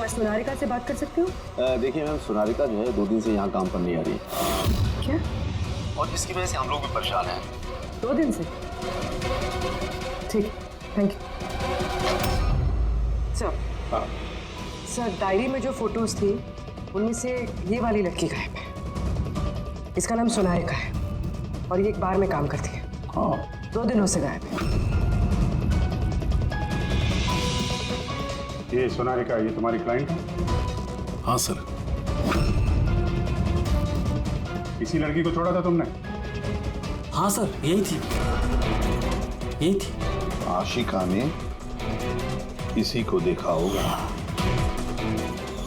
मैं सोनारिका से बात कर सकती हूँ? देखिए मैम, सोनारिका जो है 2 दिन से यहाँ काम पर नहीं आ रही। क्या? और इसकी वजह से हम लोग भी परेशान हैं। 2 दिन से? ठीक, thank you. Sir, sir diary में जो फोटोज थी उनमें से ये वाली लड़की गायब है। इसका नाम सोनारिका है और ये एक बार में काम करती है। हाँ, 2 दिनों से गायब है। ये सोनारिका, ये तुम्हारी क्लाइंट है? हाँ सर। इसी लड़की को छोड़ा था तुमने? हाँ सर, यही थी, यही थी। आशिका ने इसी को देखा होगा।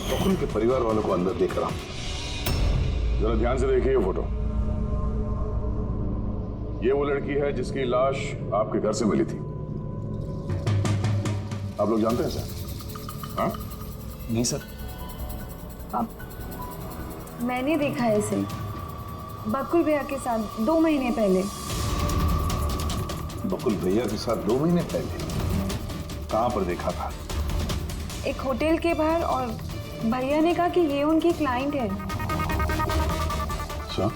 बकुल के परिवार वालों को अंदर देख रहा हूं। जरा ध्यान से देखिए ये फोटो। ये वो लड़की है जिसकी लाश आपके घर से मिली थी। आप लोग जानते हैं सर? हाँ? नहीं सर। मैंने देखा है इसे बकुल भैया के साथ 2 महीने पहले। बकुल भैया के साथ 2 महीने पहले? कहां पर देखा था? एक होटल के बाहर, और भैया ने कहा कि ये उनकी क्लाइंट है। अच्छा,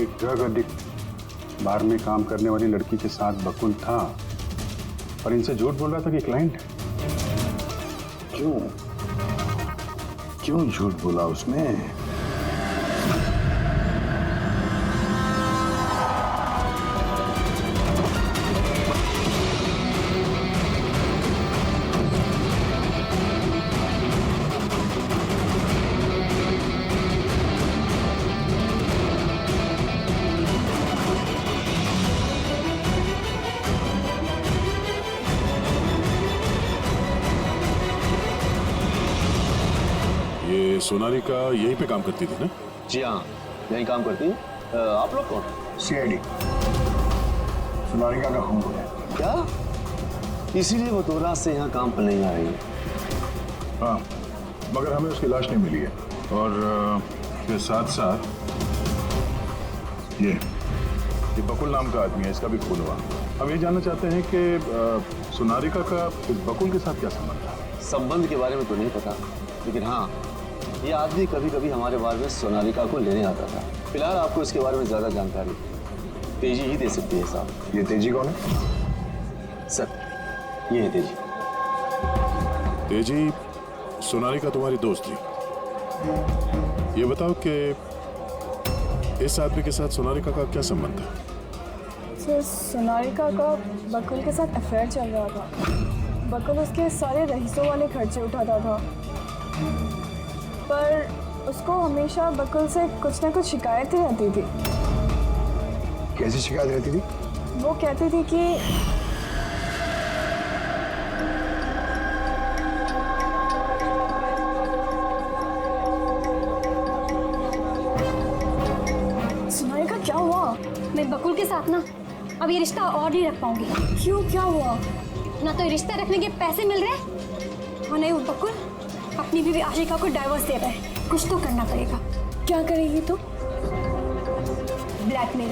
एक ड्रग एडिक्ट बार में काम करने वाली लड़की के साथ बकुल था और इनसे झूठ बोल रहा था कि क्लाइंट है। क्यों झूठ बोला उसने? ये सोनारिका यहीं पे काम करती थी ना? जी हाँ, यहीं काम करती है। आप लोग कौन? सीआईडी। सोनारिका का खून हो गया। क्या? इसीलिए वो 2 रात से यहाँ काम पर नहीं आ रही है। हाँ, मगर हमें उसकी लाश नहीं मिली है। और इसके साथ साथ ये बकुल नाम का आदमी है, इसका भी खून हुआ। हम ये जानना चाहते हैं कि सोनारिका का इस बकुल के साथ क्या संबंध है? संबंध के बारे में तो नहीं पता, लेकिन हाँ, ये आदमी कभी कभी हमारे बारे में सोनारिका को लेने आता था। फिलहाल आपको इसके बारे में ज्यादा जानकारी तेजी ही दे सकती है साहब। ये तेजी कौन है? सर, ये है तेजी। तेजी, सोनारिका तुम्हारी दोस्त थी। ये बताओ कि इस आदमी के साथ सोनारिका का क्या संबंध है? सर, सोनारिका का बकुल के साथ अफेयर चल रहा था। बकुल उसके सारे रईसों वाले खर्चे उठाता था, पर उसको हमेशा बकुल से कुछ ना कुछ शिकायतें रहती थी। कैसी शिकायत रहती थी? वो कहती थी कि सोनारिका, क्या हुआ? मैं बकुल के साथ ना अब ये रिश्ता और नहीं रख पाऊंगी। क्यों, क्या हुआ? ना तो रिश्ता रखने के पैसे मिल रहे और नहीं वो बकुल अपनी बीवी आशिका को डाइवोर्स दे रहा है। कुछ तो करना पड़ेगा। क्या करेगी तो? ब्लैकमेल।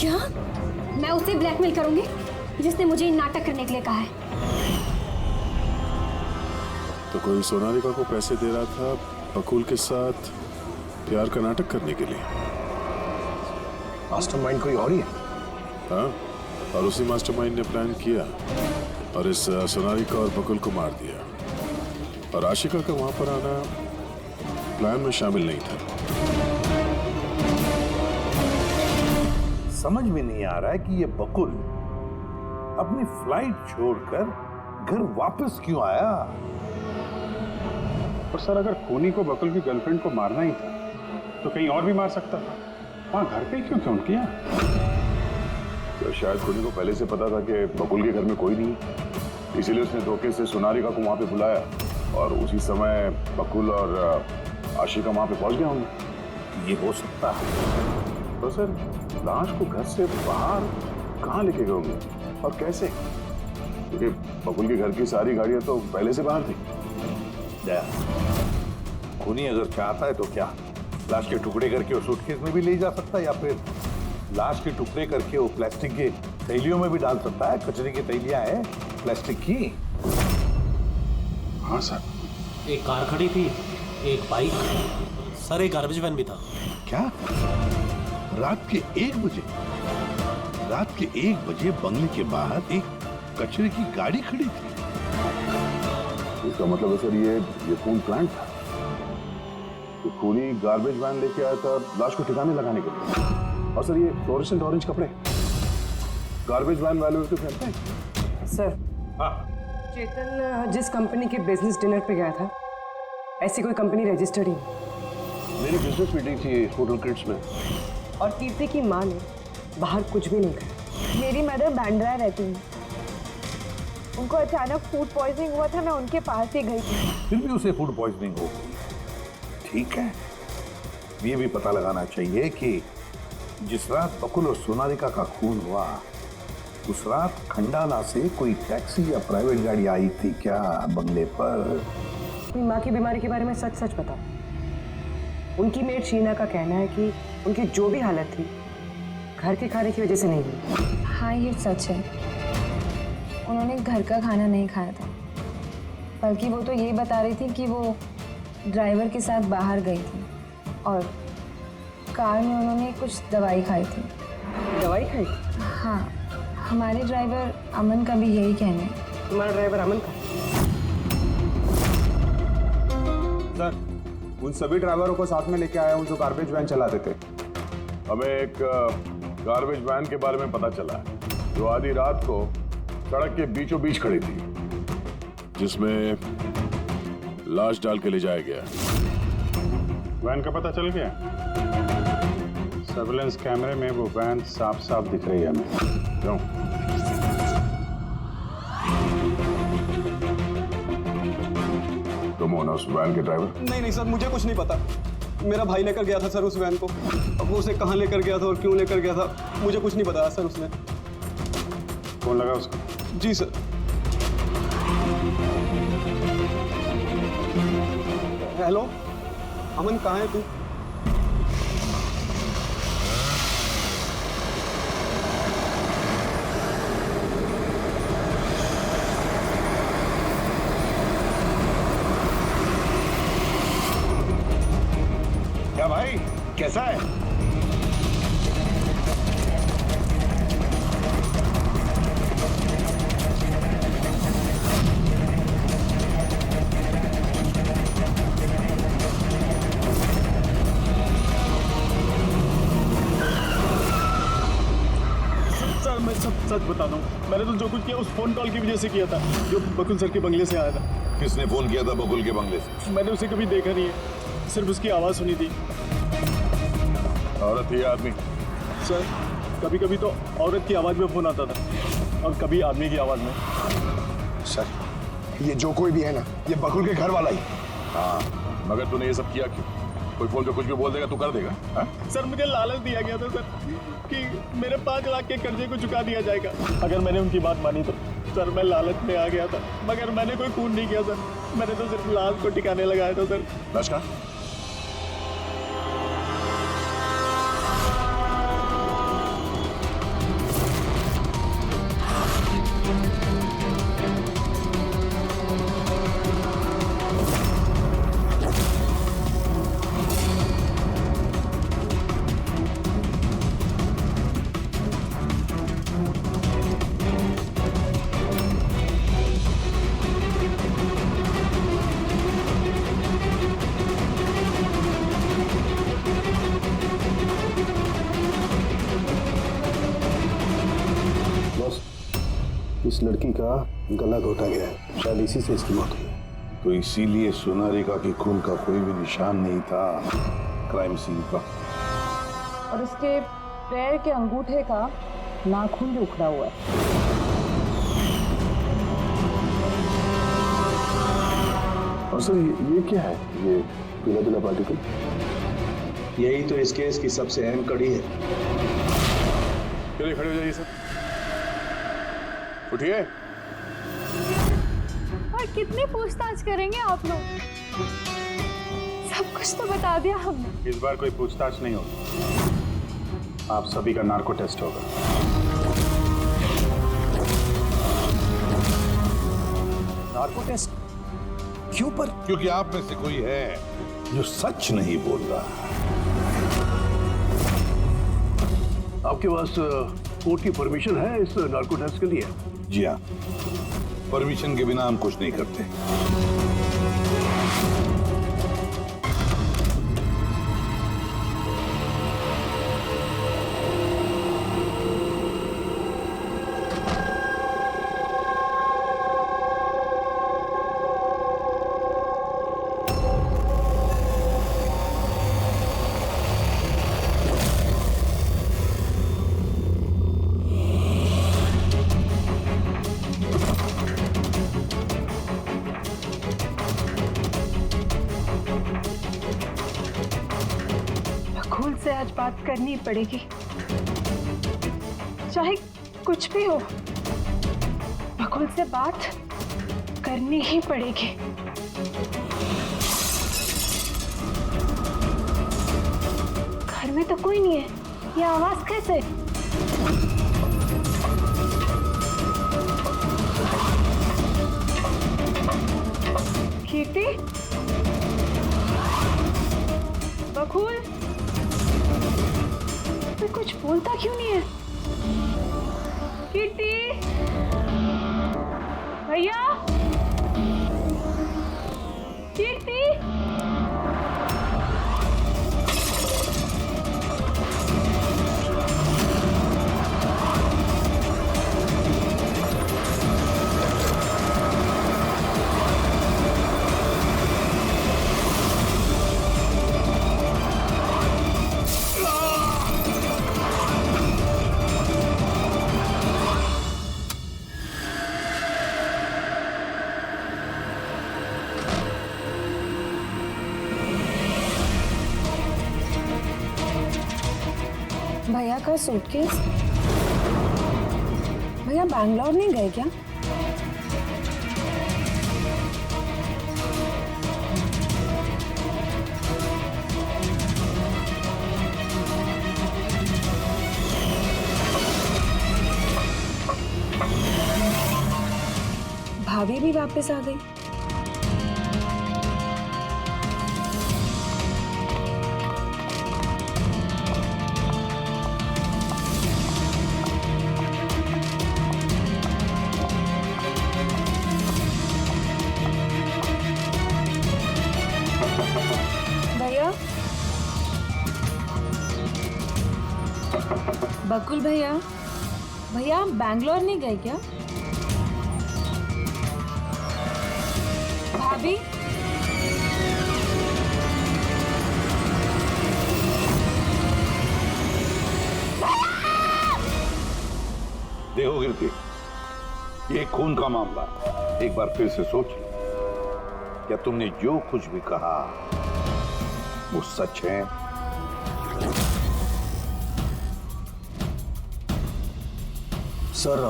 क्या? मैं उसे ब्लैकमेल करूंगी जिसने मुझे ये नाटक करने के लिए कहा है। तो कोई सोनारिका को पैसे दे रहा था बकुल के साथ प्यार का नाटक करने के लिए। मास्टरमाइंड कोई और ही है? हाँ, और उसी मास्टरमाइंड ने प्लान किया और इस सोनारिका और बकुल को मार दिया। और आशिका का वहां पर आना प्लान में शामिल नहीं था। समझ में नहीं आ रहा है कि ये बकुल अपनी फ्लाइट छोड़कर घर वापस क्यों आया? और सर, अगर खूनी को बकुल की गर्लफ्रेंड को मारना ही था तो कहीं और भी मार सकता था। वहां घर पे क्यों किया? तो शायद खूनी को पहले से पता था कि बकुल के घर में कोई नहीं, इसीलिए उसने धोखे से सोनारिका को वहां पे बुलाया और उसी समय बकुल और आशिका वहां पे पहुंच गए होंगे। ये हो सकता है। तो सर, लाश को घर से बाहर कहाँ लेके गए होंगे और कैसे? क्योंकि बकुल के घर की सारी गाड़ियां तो पहले से बाहर थी। खूनी अगर चाहता है तो क्या लाश के टुकड़े करके वो सूटकेस में भी ले जा सकता है, या फिर लाश के टुकड़े करके वो प्लास्टिक के थैलियों में भी डाल सकता है। कचरे की थैलियां हैं प्लास्टिक की। हाँ सर, एक कार खड़ी थी, एक बाइक, सर एक गार्बेज वैन भी था। क्या? रात के 1 बजे? रात के 1 बजे बंगले के बाहर एक कचरे की गाड़ी खड़ी थी। इसका मतलब है सर ये खून प्लांट था। तो खूनी गार्बेज वैन लेके आया था लाश को ठिकाने लगाने के लिए। और सर ये फ्लोरेसेंट ऑरेंज कपड़े गार्बेज वैन वाले तो पहनते हैं। सर, हाँ, चेतन जिस कंपनी के बिजनेस डिनर पे गया था, ऐसी कोई कंपनी रजिस्टर्ड ही नहीं। मेरी बिजनेस मीटिंग थी होटल किड्स में। और कीर्ति की माँ ने बाहर कुछ भी नहीं कहा। मेरी मदर बांद्रा रहती है, उनको अचानक फूड पॉइजनिंग हुआ था, मैं उनके पास ही गई थी। फिर भी उसे फूड पॉइजनिंग हो गई। ठीक है, ये भी पता लगाना चाहिए कि जिस रात बकुल और सोनालिका का खून हुआ, उस रात खंडाला से कोई टैक्सी या प्राइवेट गाड़ी आई थी क्या बंगले पर? अपनी माँ की बीमारी के बारे में सच सच बताओ। उनकी मेड शीना का कहना है कि उनकी जो भी हालत थी घर के खाने की वजह से नहीं हुई। हाँ, ये सच है, उन्होंने घर का खाना नहीं खाया था, बल्कि वो तो ये बता रही थी कि वो ड्राइवर के साथ बाहर गई थी और कार में उन्होंने कुछ दवाई खाई थी। दवाई खाई? हाँ, हमारे ड्राइवर अमन का भी यही कहना है। तुम्हारा ड्राइवर अमन का? सर, उन सभी ड्राइवरों को साथ में लेके आया हूँ जो गार्बेज वैन चलाते थे। हमें एक गार्बेज वैन के बारे में पता चला है जो आधी रात को सड़क के बीचों बीच खड़ी थी, जिसमें लाश डाल के ले जाया गया। वैन का पता चल गया? सर्विलेंस कैमरे में वो वैन साफ साफ दिख रही है हमें। क्यों? तुम हो ना उस वैन के ड्राइवर? नहीं सर, मुझे कुछ नहीं पता। मेरा भाई लेकर गया था सर उस वैन को। अब वो उसे कहाँ लेकर गया था और क्यों लेकर गया था, मुझे कुछ नहीं बताया सर उसने। फोन लगा उसको? जी सर। हेलो अमन, कहाँ है तू? क्या भाई, कैसा है? सर मैं सच बता दूं, मैंने तो जो कुछ किया उस फोन कॉल की वजह से किया था जो बकुल सर के बंगले से आया था। किसने फोन किया था बकुल के बंगले से? मैंने उसे कभी देखा नहीं है, सिर्फ उसकी आवाज़ सुनी थी। औरत थी या आदमी? सर कभी कभी तो औरत की आवाज़ में फ़ोन आता था और कभी आदमी की आवाज़ में। सर, ये जो कोई भी है ना, ये बकुल के घर वाला ही। हाँ, मगर तूने ये सब किया क्यों? कोई फोन पे कुछ भी बोल देगा, तू कर देगा? हाँ? सर मुझे लालच दिया गया था सर कि मेरे 5 लाख के कर्जे को चुका दिया जाएगा अगर मैंने उनकी बात मानी तो। सर मैं लालच में आ गया था, मगर मैंने कोई खून नहीं किया सर, मैंने तो सिर्फ लाश को ठिकाने लगाया था सर। लाश का? इस लड़की का गला घोटा गया है, शायद इसी से इसकी मौत हुई है। तो इसीलिए सोनालिका की खून का कोई भी निशान नहीं था क्राइम सीन पर। और उसके पैर के अंगूठे का नाखून भी उखड़ा हुआ है। और सर ये क्या है, ये पीला पीला पार्टिकल? यही तो इस केस की सबसे अहम कड़ी है। चलिए खड़े हो जाइए सर, उठिए। और कितनी पूछताछ करेंगे आप लोग? सब कुछ तो बता दिया हमने। इस बार कोई पूछताछ नहीं होगी, आप सभी का नार्को टेस्ट होगा। नार्को टेस्ट क्यों पर? क्योंकि आप में से कोई है जो सच नहीं बोल रहा। आपके पास कोर्ट की परमिशन है इस नार्को टेस्ट के लिए? जी हाँ, परमिशन के बिना हम कुछ नहीं करते। बकुल से आज बात करनी पड़ेगी, चाहे कुछ भी हो। बकुल से बात करनी ही पड़ेगी। घर में तो कोई नहीं है, ये आवाज कैसे? कीर्ति, बकुल, मैं कुछ बोलता क्यों नहीं है? कीर्ति, भैया, कीर्ति, भैया का सूटकेस? भैया बैंगलोर नहीं गए क्या? भाभी भी वापस आ गई। बकुल भैया, भैया बैंगलोर नहीं गए क्या? भाभी, देखो कीर्ति, ये खून का मामला, एक बार फिर से सोच लो, क्या तुमने जो कुछ भी कहा वो सच है? सर,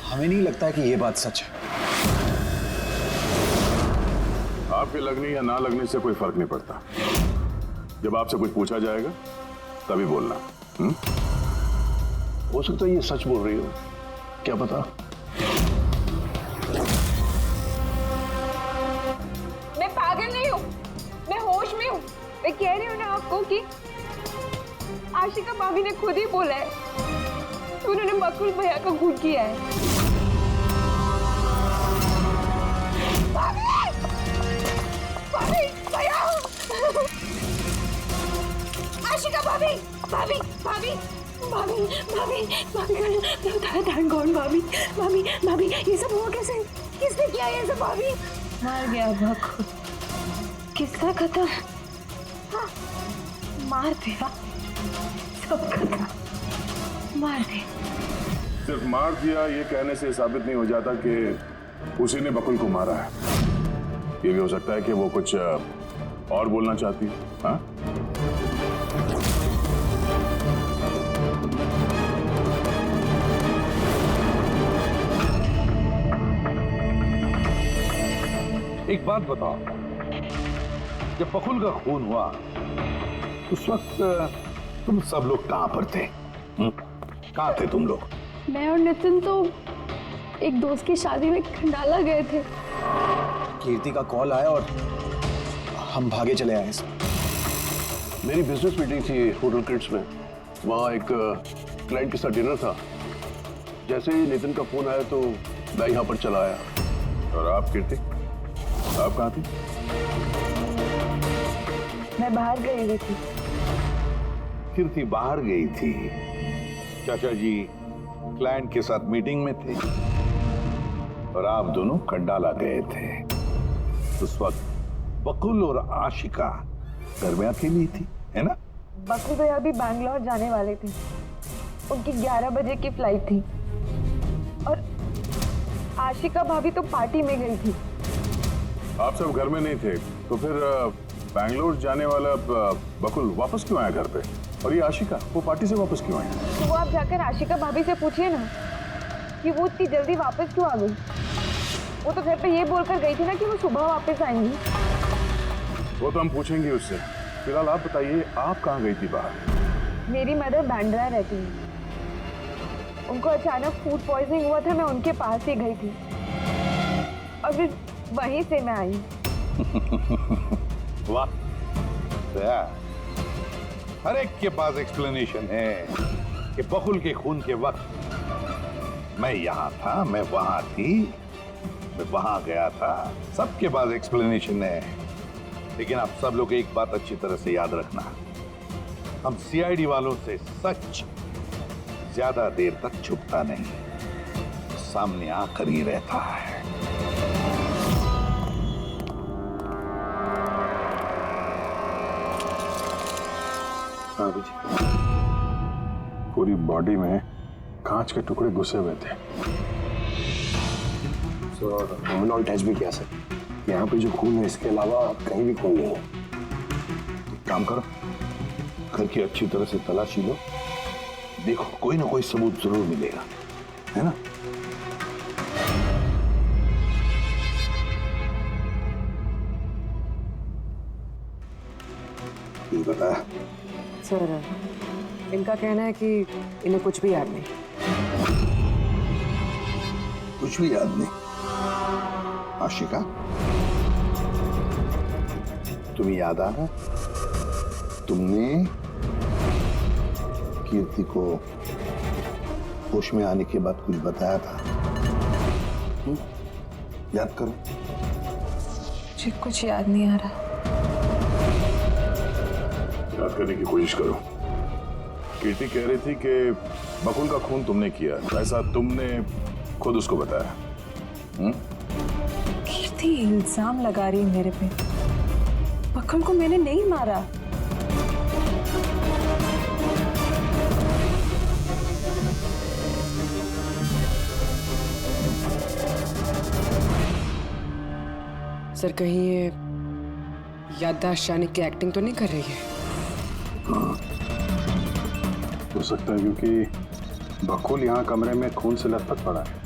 हमें नहीं लगता है कि ये बात सच है। आपके लगने या ना लगने से कोई फर्क नहीं पड़ता। जब आपसे कुछ पूछा जाएगा तभी बोलना। हो सकता है ये सच बोल रही हो, क्या पता। मैं पागल नहीं हूँ, मैं होश में हूँ। मैं कह रही हूँ ना आपको कि आशिका भाभी ने खुद ही बोला है कि उन्होंने बकुल भैया का खून किया है। भाभी! भाभी! भैया! आशिका भाभी! भाभी! भाभी! भाभी! भाभी! भाभी! धन कौन भाभी? भाभी! भाभी! ये सब हुआ कैसे? किसने किया ये सब भाभी? मार गया बकुल। किसका खत्म? हाँ, मार दिया। मार दे। सिर्फ मार दिया ये कहने से साबित नहीं हो जाता कि उसी ने बकुल को मारा है। ये भी हो सकता है कि वो कुछ और बोलना चाहती है। हाँ? एक बात बताओ, जब बकुल का खून हुआ उस वक्त तुम सब लोग कहां पर थे? कहां थे तुम लोग? मैं और नितिन तो एक दोस्त की शादी में खंडाला गए थे। कीर्ति का कॉल आया और हम भागे चले आए सर। मेरी बिजनेस मीटिंग थी होटल किड्स में, वहाँ एक क्लाइंट के साथ डिनर था। जैसे ही नितिन का फोन आया तो मैं यहाँ पर चला आया। और आप कीर्ति, आप कहाँ थी? मैं बाहर गई हुई थी। कीर्ति बाहर गई थी, चाचा जी क्लाइंट के साथ मीटिंग में थे और आप दोनों खंडाला गए थे। उस वक्त बकुल और आशिका घर में अकेली थी, है ना? बकुल भैया भी बैंगलोर जाने वाले थे। उनकी 11 बजे की फ्लाइट थी और आशिका भाभी तो पार्टी में गई थी। आप सब घर में नहीं थे तो फिर बैंगलोर जाने वाला बकुल वापस क्यों आया घर पे? और ये आशिका, वो पार्टी से वापस क्यों आई? तो वो आप जाकर आशिका भाभी से पूछिए ना कि वो इतनी जल्दी वापस क्यों आ गई। वो तो घर पे ये बोलकर गई थी ना कि वो सुबह वापस आएंगी। वो तो हम पूछेंगे उससे। फिलहाल आप बताइए, आप कहाँ गई थी बाहर? मेरी मदर बांद्रा रहती है। उनको अचानक फूड पॉइजनिंग हुआ था, मैं उनके पास ही गई थी और फिर वहीं से मैं आई। वाह, हर एक के पास एक्सप्लेनेशन है कि बकुल के खून के वक्त मैं यहाँ था, मैं वहां थी, मैं वहां गया था। सबके पास एक्सप्लेनेशन है, लेकिन आप सब लोग एक बात अच्छी तरह से याद रखना, हम सीआईडी वालों से सच ज्यादा देर तक छुपता नहीं, सामने आकर ही रहता है। हाँ जी, पूरी बॉडी में कांच के टुकड़े घुसे हुए थे। सर हमने ऑल टेस्ट भी किया सर, यहाँ पे जो खून है इसके अलावा कहीं भी खून नहीं है। काम करो, घर की अच्छी तरह से तलाशी लो, देखो कोई ना कोई सबूत जरूर मिलेगा, है ना? ये बता सर, इनका कहना है कि इन्हें कुछ भी याद नहीं। कुछ भी याद नहीं? आशिका, तुम्हें याद आ रहा? तुमने कीर्ति को होश में आने के बाद कुछ बताया था? याद करो। मुझे कुछ याद नहीं आ रहा। याद करने की कोशिश करो। कीर्ति कह रही थी कि बकुल का खून तुमने किया, ऐसा तुमने खुद उसको बताया? कीर्ति इल्जाम लगा रही है मेरे पे। बकुल को मैंने नहीं मारा। सर, कहीं ये याददाश्त जाने की एक्टिंग तो नहीं कर रही है? हो सकता है, क्योंकि बकुल यहाँ कमरे में खून से लथपथ पड़ा है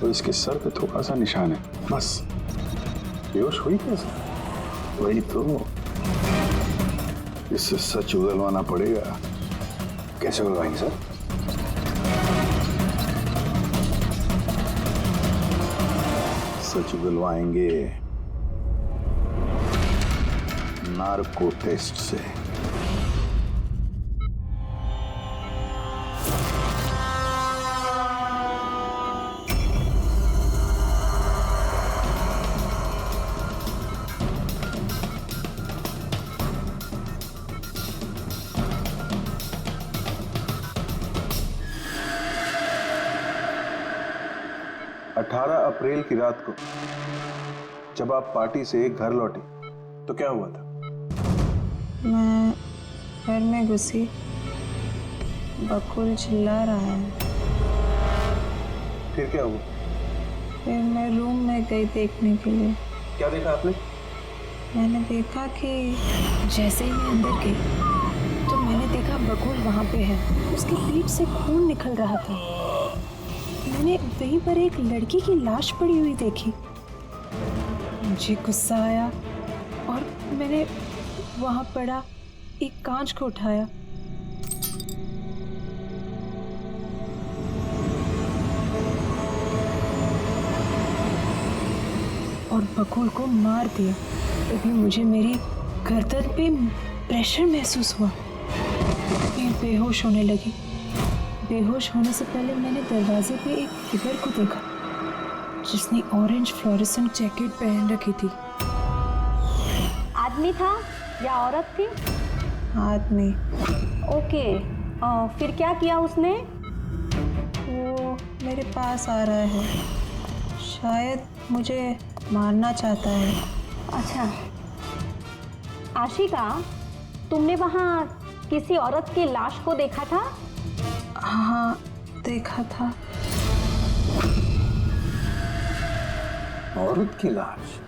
तो इसके सर पे थोड़ा सा निशान है, बस। बेहोश हुई कैसे? वही तो, इससे सच उगलवाना पड़ेगा। कैसे उगलवाएंगे सर? सच उगलवाएंगे नार्को टेस्ट से। अप्रैल की रात को जब आप पार्टी से घर लौटी तो क्या हुआ था? मैं घर में घुसी, बकुल चिल्ला रहा है। फिर क्या हुआ? फिर मैं रूम में गई देखने के लिए। क्या देखा आपने? मैंने देखा कि जैसे ही मैं अंदर गई तो मैंने देखा बकुल वहाँ पे है, उसके पीठ से खून निकल रहा था। मैंने वहीं पर एक लड़की की लाश पड़ी हुई देखी। मुझे गुस्सा आया और मैंने वहाँ पड़ा एक कांच को उठाया। और बकुल को मार दिया। तभी मुझे मेरी गर्दन पे प्रेशर महसूस हुआ। मैं बेहोश होने लगी। बेहोश होने से पहले मैंने दरवाजे पे एक फिगर को देखा जिसने ऑरेंज फ्लोरेसेंट जैकेट पहन रखी थी। आदमी था या औरत थी? आदमी। ओके, फिर क्या किया उसने? वो मेरे पास आ रहा है, शायद मुझे मारना चाहता है। अच्छा आशिका, तुमने वहाँ किसी औरत की लाश को देखा था? हाँ, देखा था। औरत की लाश?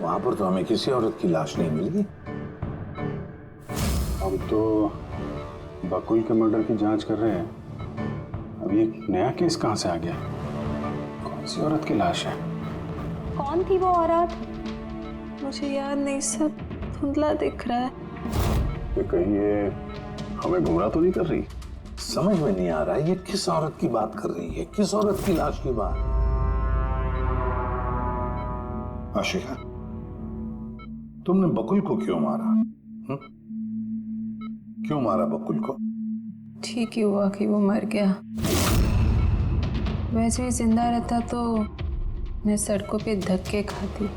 वहां पर तो हमें किसी औरत की लाश नहीं मिली। हम तो बकुल के मर्डर की जांच कर रहे हैं। अब ये नया केस कहाँ से आ गया? कौन सी औरत की लाश है? कौन थी वो औरत? मुझे याद नहीं, सब धुंधला दिख रहा है। कि कहीं ये हमें गुमराह तो नहीं कर रही? समझ में नहीं आ रहा है ये किस औरत की बात कर रही है, किस औरत की लाश की बात। आशिका, तुमने बकुल को क्यों मारा? क्यों मारा बकुल को? ठीक ही हुआ कि वो मर गया। वैसे ही जिंदा रहता तो मैं सड़कों पे धक्के खाती।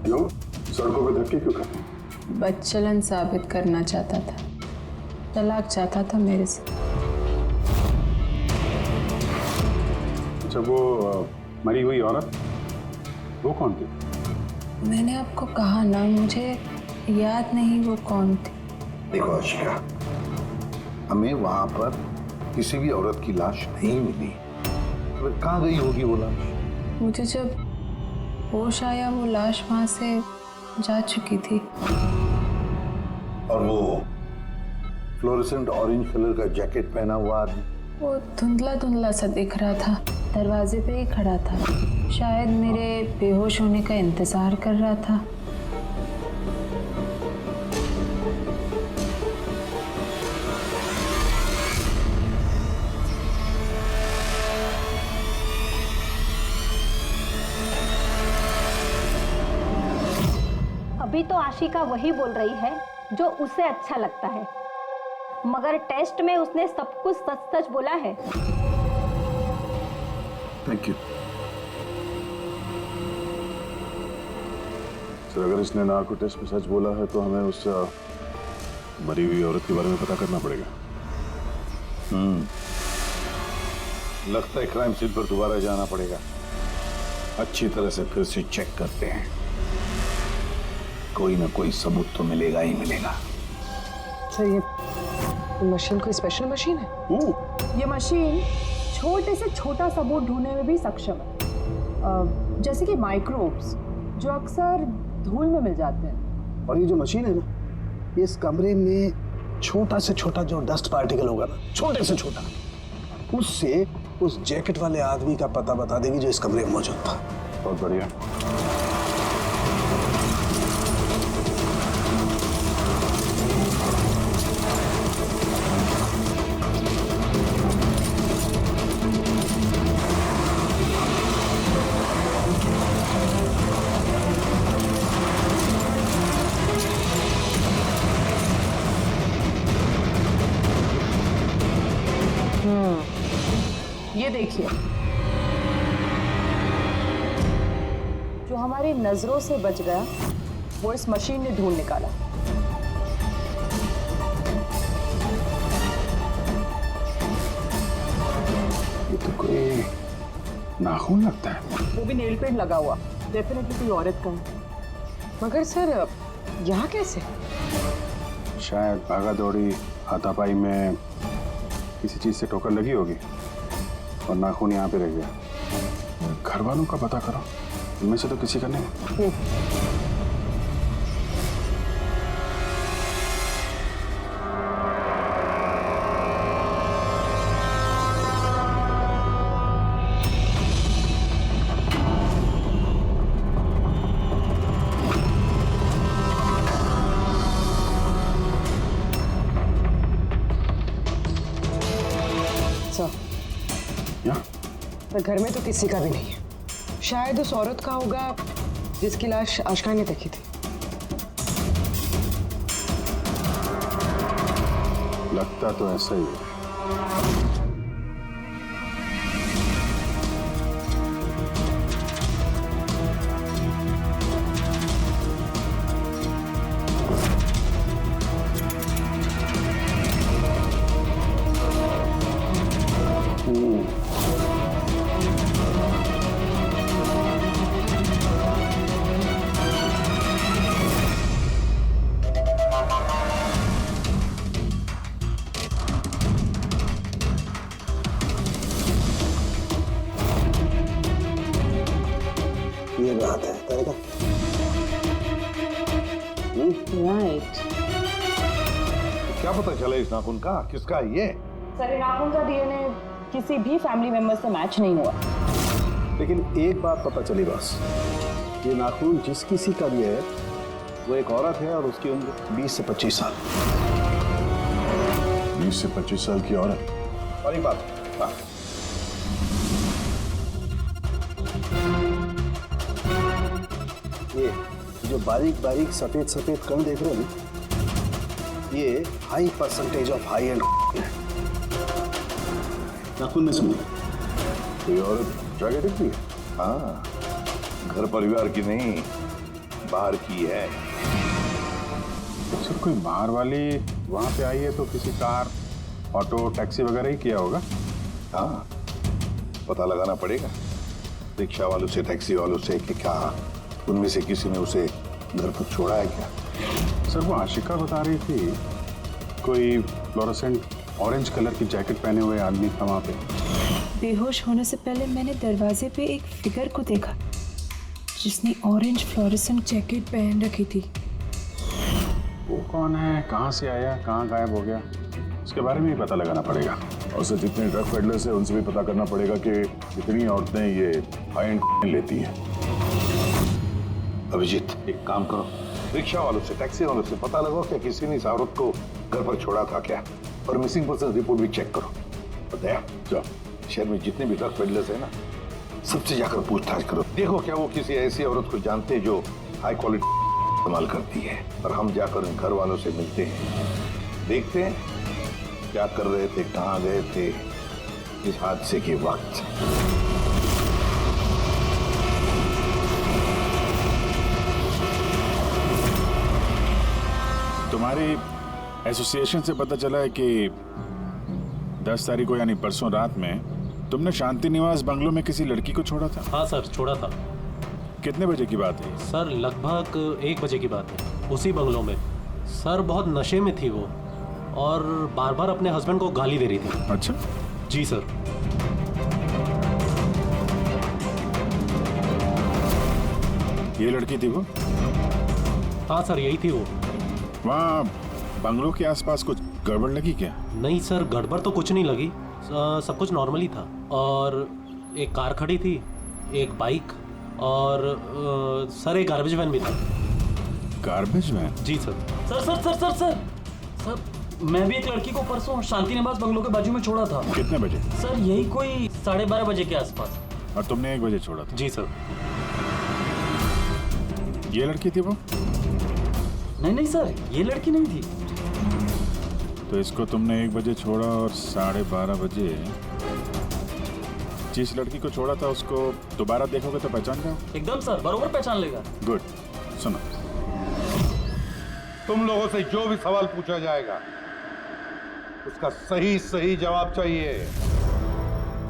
क्यों? सड़कों पे धक्के क्यों खाती? बदचलन साबित करना चाहता था, तलाक चाहता था मेरे से। अच्छा, वो मरी हुई औरत, वो कौन थी? मैंने आपको कहा ना, मुझे याद नहीं वो कौन थी। देखो आशिका, हमें वहां पर किसी भी औरत की लाश नहीं मिली। तो कहाँ गई होगी वो लाश? मुझे जब होश आया वो लाश वहां से जा चुकी थी। और वो फ्लोरेसेंट ऑरेंज कलर का जैकेट पहना हुआ आदमी? वो धुंधला धुंधला सा दिख रहा था, दरवाजे पे ही खड़ा था, शायद मेरे बेहोश होने का इंतजार कर रहा था। अभी तो आशिका वही बोल रही है जो उसे अच्छा लगता है, मगर टेस्ट में उसने सब कुछ सच सच बोला है। Thank you. सर, अगर इसने नार्को टेस्ट में सच बोला है तो हमें उस मरी हुई औरत के बारे में पता करना पड़ेगा। लगता है क्राइम सीन पर दोबारा जाना पड़ेगा। अच्छी तरह से फिर से चेक करते हैं, कोई ना कोई सबूत तो मिलेगा ही मिलेगा। सर, ये मशीन कोई स्पेशल मशीन है? ये मशीन छोटे से छोटा सबूत ढूंढने में भी सक्षम है, जैसे कि माइक्रोब्स जो अक्सर धूल में मिल जाते हैं। और ये जो मशीन है ना, इस कमरे में छोटा से छोटा जो डस्ट पार्टिकल होगा ना, छोटे से छोटा, उससे उस जैकेट वाले आदमी का पता बता देगी जो इस कमरे में मौजूद था। बहुत बढ़िया। ये देखिए, जो हमारी नजरों से बच गया वो इस मशीन ने ढूंढ निकाला। ये तो कोई नाखून लगता है। वो भी नेल पेंट लगा हुआ, डेफिनेटली कोई औरत का है। मगर सर, यहाँ कैसे? शायद भागा दौड़ी हाथापाई में किसी चीज से ठोकर लगी होगी और नाखून यहाँ पे रह गया। घर वालों का पता करो, इनमें से तो किसी का नहीं। घर में तो किसी का भी नहीं है। शायद उस औरत का होगा जिसकी लाश आशिका ने देखी थी। लगता तो ऐसा ही है। ये बात है तेरे राइट। क्या पता चला इस नाखून का किसका है ये? सर, नाखून का डीएनए किसी भी फैमिली मेंबर से मैच नहीं हुआ। लेकिन एक बात पता चली बस, ये नाखून जिस किसी का भी है वो एक औरत है और उसकी उम्र 20 से 25 साल। 20 से 25 साल की औरत। और एक बात, ये जो बारीक बारीक सफेद सफेद कण देख रहे हो ना, ये high percentage of high and नाखून में सुनो। कोई औरत जाके दिखती है? हाँ, घर परिवार की नहीं, बाहर की है। सर, कोई बाहर वाली वहां पे आई है तो किसी कार, ऑटो, टैक्सी वगैरह ही किया होगा। हाँ, पता लगाना पड़ेगा रिक्शा वालों से, टैक्सी वालों से कि क्या उनमें से किसी ने उसे घर पर छोड़ा है क्या। सर, वो आशिका बता रही थी कोई फ्लोरोसेंट ऑरेंज कलर की जैकेट पहने हुए आदमी था वहां पे। बेहोश होने से पहले मैंने दरवाजे पे एक फिगर को देखा जिसने ऑरेंज फ्लोरोसेंट जैकेट पहन रखी थी। वो कौन है, कहाँ से आया, कहाँ गायब हो गया, उसके बारे में भी पता लगाना पड़ेगा। और सर, जितने ड्रग पेडलर्स है उनसे भी पता करना पड़ेगा कि कितनी औरतें ये हाई एंड लेती हैं। अभिजीत, एक काम करो, रिक्शा वालों से, टैक्सी वालों से पता लगाओ क्या किसी ने इस औरत को घर पर छोड़ा था क्या, और मिसिंग पर्सन रिपोर्ट भी चेक करो। और दया, जाओ शहर में जितने भी ड्रग पेडलर्स है ना, सबसे जाकर पूछताछ करो। देखो क्या वो किसी ऐसी औरत को जानते हैं जो हाई क्वालिटी इस्तेमाल करती है, और हम जाकर उन घर वालों से मिलते हैं, देखते हैं क्या कर रहे थे, कहाँ गए थे इस हादसे के वक्त। तुम्हारी एसोसिएशन से पता चला है कि 10 तारीख को यानी परसों रात में तुमने शांति निवास बंगलो में किसी लड़की को छोड़ा था। हाँ सर, छोड़ा था। कितने बजे की बात है? सर, लगभग 1 बजे की बात है, उसी बंगलो में। सर, बहुत नशे में थी वो और बार बार अपने हस्बैंड को गाली दे रही थी। अच्छा। जी सर। ये लड़की थी वो? हाँ सर, यही थी वो। वहाँ बंगलो के आसपास कुछ गड़बड़ लगी क्या? नहीं सर, गड़बड़ तो कुछ नहीं लगी, सब कुछ नॉर्मली था। और एक कार खड़ी थी, एक बाइक, और सर एक गार्बेज वैन भी था। Garbage van? जी sir. Sir sir sir sir sir sir मैं भी एक लड़की को परसों शांति निवास बंगलो के बाजू में छोड़ा था। कितने बजे? सर यही कोई 12:30 बजे के आसपास। और तुमने 1 बजे छोड़ा था? जी सर। ये लड़की थी वो? नहीं नहीं सर, ये लड़की नहीं थी। तो इसको तुमने 1 बजे छोड़ा और 12:30 बजे जिस लड़की को छोड़ा था उसको दोबारा देखोगे तो पहचान जाओ? एकदम सर, बरोबर पहचान लेगा। गुड। सुनो, तुम लोगों से जो भी सवाल पूछा जाएगा उसका सही सही जवाब चाहिए।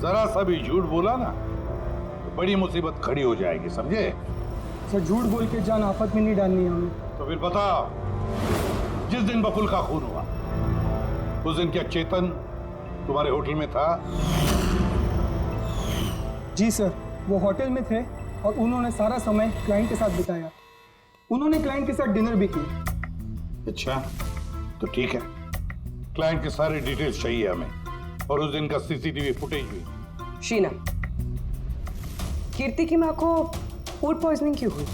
जरा सा भी झूठ बोला ना तो बड़ी मुसीबत खड़ी हो जाएगी, समझे? सर, झूठ बोल के जान आफत में नहीं डालनी है हमें। तो फिर बताओ, जिस दिन बकुल का खून हुआ उस दिन क्या चेतन तुम्हारे होटल में था? जी सर, वो होटल में थे और उन्होंने सारा समय क्लाइंट के साथ बिताया। उन्होंने क्लाइंट के साथ डिनर भी किया। अच्छा, तो ठीक है, क्लाइंट के सारे डिटेल्स चाहिए हमें, और उस दिन का सीसीटीवी फुटेज भी। शीना, कीर्ति की माँ को फूड पॉइजनिंग क्यों हुई?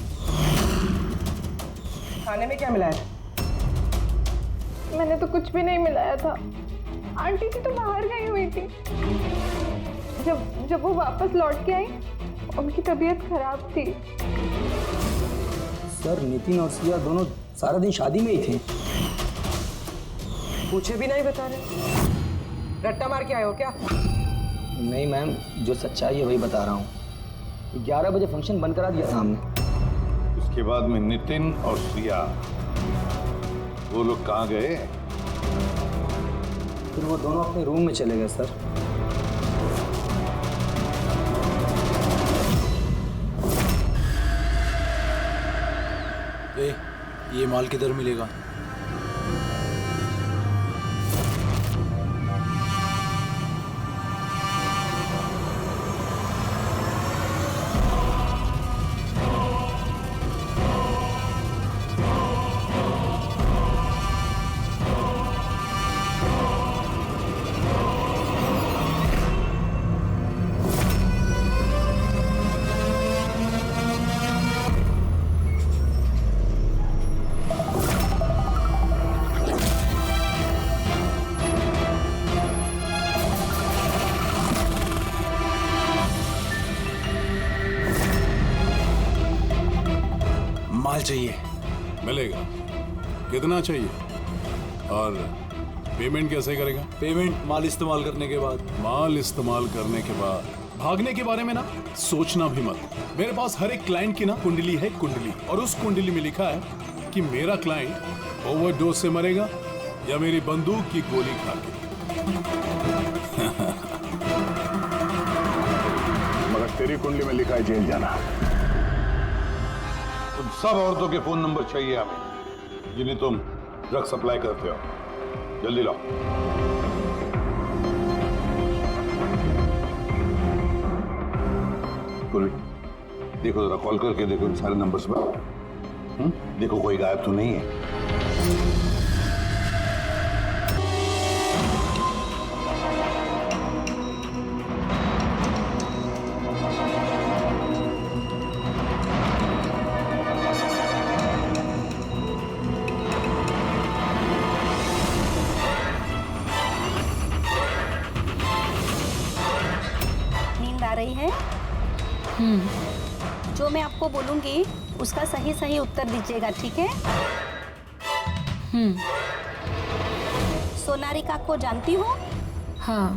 खाने में क्या मिलाया था? मैंने तो कुछ भी नहीं मिलाया था। आंटी जी तो बाहर गई हुई थी। जब वो वापस लौट के आई उनकी तबीयत खराब थी। सर नितिन और सिया दोनों सारा दिन शादी में ही थे। पूछे भी नहीं बता रहे, रट्टा मार के आए हो क्या? नहीं मैम, जो सच्चाई है वही बता रहा हूँ। 11 बजे फंक्शन बंद करा दिया था हमने। उसके बाद में नितिन और सिया वो लोग कहाँ गए? फिर वो दोनों अपने रूम में चले गए सर। ये माल किधर मिलेगा? माल चाहिए। मिलेगा। कितना चाहिए और पेमेंट कैसे करेगा? पेमेंट माल इस्तेमाल करने के बाद। माल इस्तेमाल करने के बाद भागने के बारे में ना सोचना भी मत। मेरे पास हर एक क्लाइंट की ना कुंडली है, कुंडली, और उस कुंडली में लिखा है कि मेरा क्लाइंट ओवरडोज से मरेगा या मेरी बंदूक की गोली खा के। मगर तेरी कुंडली में लिखा है जेल जाना। तुम सब औरतों के फोन नंबर चाहिए हमें जिन्हें तुम ड्रग सप्लाई करते हो। जल्दी लाओ। देखो जरा कॉल करके देखो इन सारे नंबर्स पर। देखो कोई गायब तो नहीं है। नींद आ रही है? जो मैं आपको बोलूंगी उसका सही सही उत्तर दीजिएगा, ठीक है? सोनारिका को जानती हो? हाँ।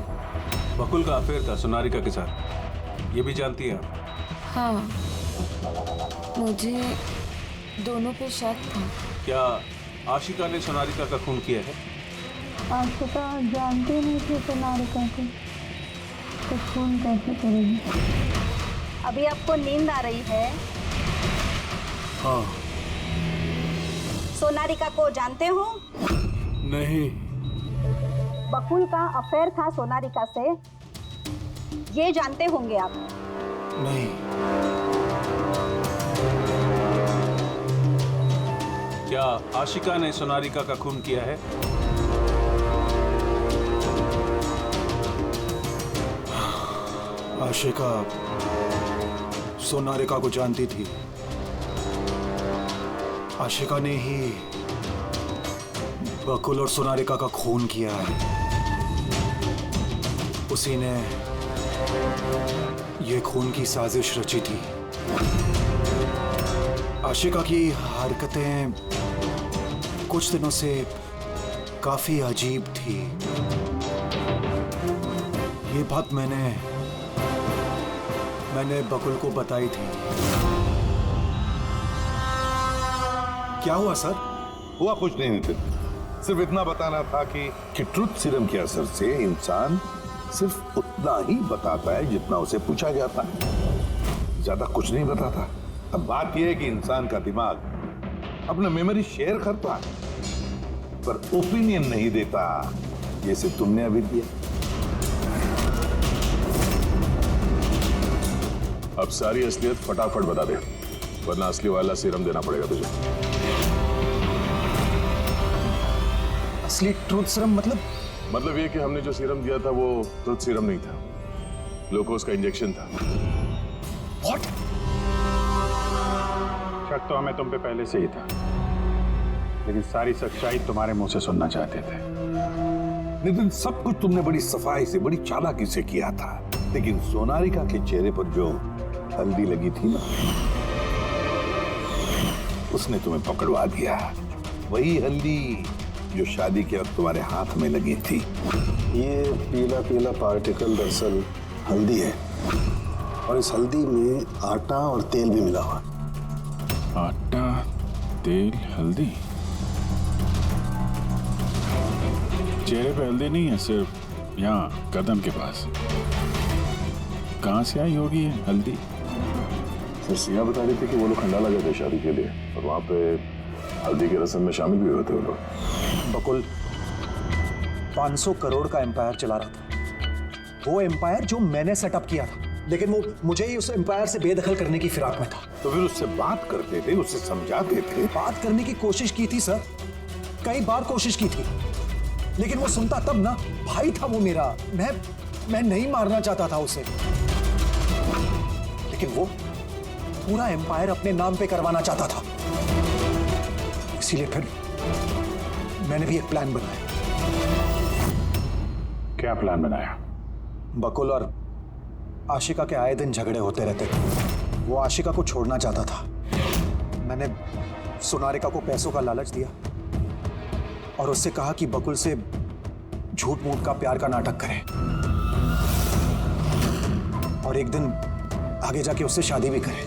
बकुल का अफेयर था सोनारिका के साथ, ये भी जानती है? हाँ, मुझे दोनों पे शक था। क्या आशिका ने सोनारिका का खून किया है? आशिका जानते नहीं थे सोनारिका को, तो खून कैसे करेगी? अभी आपको नींद आ रही है? हाँ। सोनारिका को जानते हो? नहीं। बकुल का अफेयर था सोनारिका से, ये जानते होंगे आप? नहीं। क्या आशिका ने सोनारिका का खून किया है? आशिका सोनारिका को जानती थी। आशिका ने ही बकुल और सोनारिका का खून किया है। उसी ने ये खून की साजिश रची थी। आशिका की हरकतें कुछ दिनों से काफी अजीब थी। ये बात मैंने बकुल को बताई थी। क्या हुआ सर? हुआ कुछ नहीं नितिन, सिर्फ इतना बताना था कि ट्रुथ सीरम के असर से इंसान सिर्फ उतना ही बताता है जितना उसे पूछा जाता है, ज्यादा कुछ नहीं बताता। अब बात यह है कि इंसान का दिमाग अपना मेमोरी शेयर करता है पर ओपिनियन नहीं देता, जैसे तुमने अभी दिया। अब सारी असलियत फटाफट बता दे, वरना असली वाला सीरम देना पड़ेगा तुझे। असली ट्रूथ सीरम मतलब ये कि हमने जो सीरम दिया था वो ट्रूथ सीरम नहीं था, ग्लूकोज का इंजेक्शन था। What? शक तो हमें तुम पे पहले से ही था, लेकिन सारी सच्चाई तुम्हारे मुंह से सुनना चाहते थे। नितिन, सब कुछ तुमने बड़ी सफाई से, बड़ी चालाकी से किया था, लेकिन सोनारिका के चेहरे पर जो हल्दी लगी थी ना, उसने तुम्हें पकड़वा दिया। वही हल्दी जो शादी के वक्त तुम्हारे हाथ में लगी थी। ये पीला पीला पार्टिकल दरअसल हल्दी है, और इस हल्दी में आटा और तेल भी मिला हुआ है। आटा, तेल, हल्दी। चेहरे पे हल्दी नहीं है, सिर्फ यहाँ कदम के पास। कहाँ से आई होगी ये हल्दी? सर सिया बता रही थी कि वो लोग खंडाला गए थे शादी के लिए, और वहाँ पे हल्दी की रस्म में शामिल भी हुए थे वो लोग। बकुल 500 करोड़ का एम्पायर चला रहा था, वो एम्पायर जो मैंने सेटअप किया था, लेकिन वो मुझे ही उस एम्पायर से बेदखल करने की फिराक में था। तो फिर उससे बात करते थे, उससे समझाते थे। बात करने की कोशिश की थी सर, कई बार कोशिश की थी, लेकिन वो सुनता तब ना। भाई था वो मेरा, मैं नहीं मारना चाहता था उसे, लेकिन वो पूरा एम्पायर अपने नाम पे करवाना चाहता था। इसीलिए फिर मैंने भी एक प्लान बनाया। क्या प्लान बनाया? बकुल और आशिका के आए दिन झगड़े होते रहते थे। वो आशिका को छोड़ना चाहता था। मैंने सोनारिका को पैसों का लालच दिया और उससे कहा कि बकुल से झूठ मूठ का प्यार का नाटक करे, और एक दिन आगे जाके उससे शादी भी करे।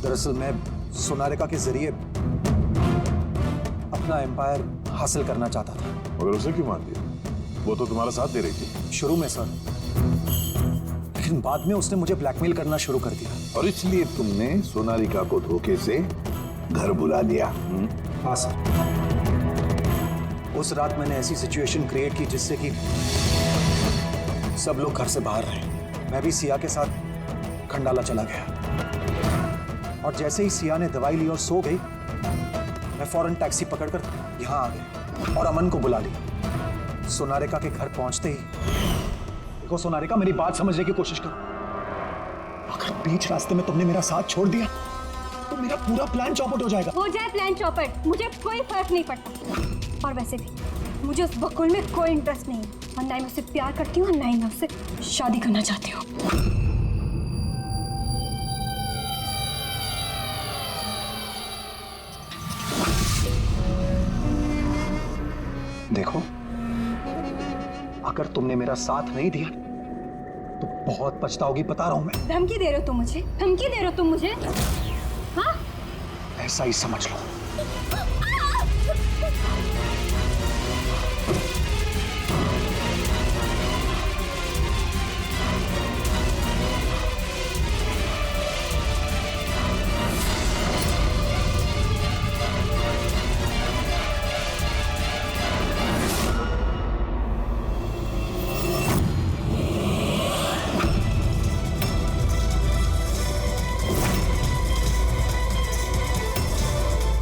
दरअसल मैं सोनारिका के जरिए अपना एम्पायर हासिल करना चाहता था। मगर उसे क्यों मान दिया? वो तो तुम्हारा साथ दे रही थी शुरू में सर, लेकिन बाद में उसने मुझे ब्लैकमेल करना शुरू कर दिया। और इसलिए तुमने सोनारिका को धोखे से घर बुला लिया। हाँ सर, उस रात मैंने ऐसी सिचुएशन क्रिएट की जिससे कि सब लोग घर से बाहर रहे। मैं भी सिया के साथ खंडाला चला गया, और जैसे ही सिया ने दवाई ली और सो गई, मैं फौरन टैक्सी पकड़कर यहाँ आ गया और अमन को बुला लिया। सोनारिका के घर पहुंचते ही, देखो सोनारिका, मेरी बात समझने की कोशिश करो। अगर बीच रास्ते में तुमने मेरा साथ छोड़ दिया तो मेरा पूरा प्लान चौपट हो जाएगा। हो जाए प्लान चौपट, मुझे कोई फर्क नहीं पड़ता। और वैसे भी मुझे उस बकुल में कोई इंटरेस्ट नहीं है, और ना ही मैं उससे प्यार करती हूँ, और ना ही मैं उससे शादी करना चाहती हूँ। देखो, अगर तुमने मेरा साथ नहीं दिया तो बहुत पछताओगी, बता रहा हूं मैं। धमकी दे रहे हो तुम मुझे? धमकी दे रहे हो तुम मुझे? हाँ? ऐसा ही समझ लो।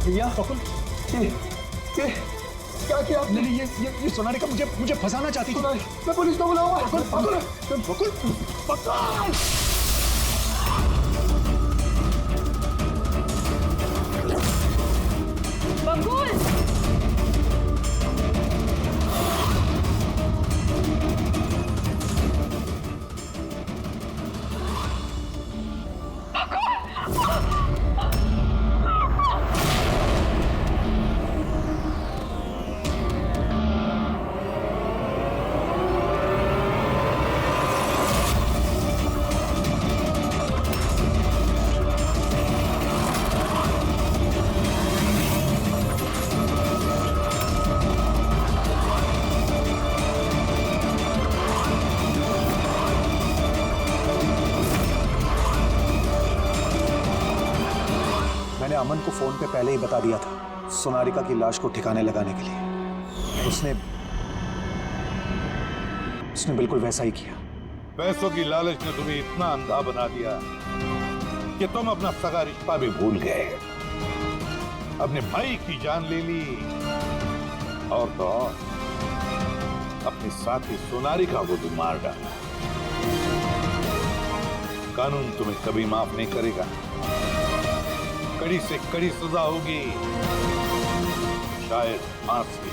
भैया बकुल, ये क्या किया आपने? ये सोनारिका मुझे फंसाना चाहती थी। मैं पुलिस को बुलाऊंगा। बकुल बकुल बकुल बकुल। मैंने अमन को फोन पे पहले ही बता दिया था सोनारिका की लाश को ठिकाने लगाने के लिए। उसने बिल्कुल वैसा ही किया। पैसों की लालच ने तुम्हें इतना अंधा बना दिया कि तुम अपना सगा रिश्ता भी भूल गए, अपने भाई की जान ले ली, और तो और अपनी साथी सोनारिका को भी मार डाला। कानून तुम्हें कभी माफ नहीं करेगा, कड़ी से कड़ी सजा होगी, शायद फांसी।